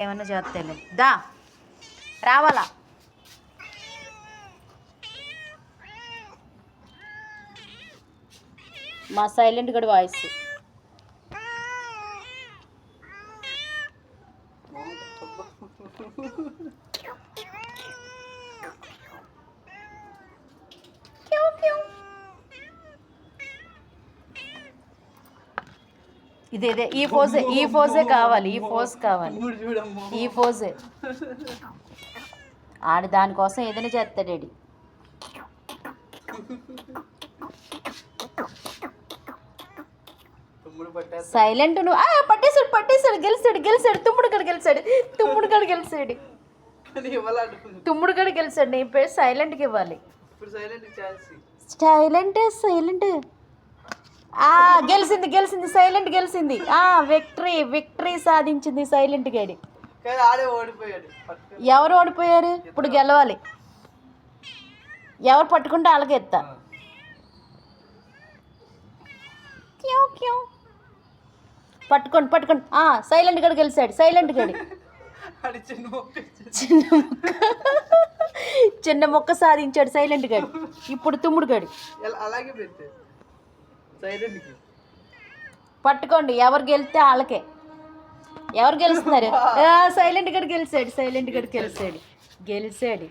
ఏమన్నా చేస్తాను దా రావాలా మా సైలెంట్ గడి వాయిస్ ఇదే ఈ ఫోజే కావాలి ఈ ఫోజే ఆడు దానికోసం ఏదైనా చేస్తాడు సైలెంట్ నువ్వు పట్టేశాడు గెలిచాడు తుమ్ముడు గడు గెలిచాడు నీ పేరు సైలెంట్కి ఇవ్వాలి సైలెంట్ గెలిచింది సైలెంట్ విక్టరీ సాధించింది సైలెంట్ గడి ఎవరు ఓడిపోయారు ఇప్పుడు గెలవాలి ఎవరు పట్టుకుంటే అలాగే ఎత్తా పట్టుకోండి సైలెంట్ గడి గెలిచాడు సైలెంట్ గడి చిన్న మొక్క సాధించాడు సైలెంట్ గడి ఇప్పుడు తుమ్ముడు గడి పట్టుకోండి ఎవరు గెలిస్తే వాళ్ళకే ఎవరు గెలుస్తున్నారు సైలెంట్ గడి గెలిచాడు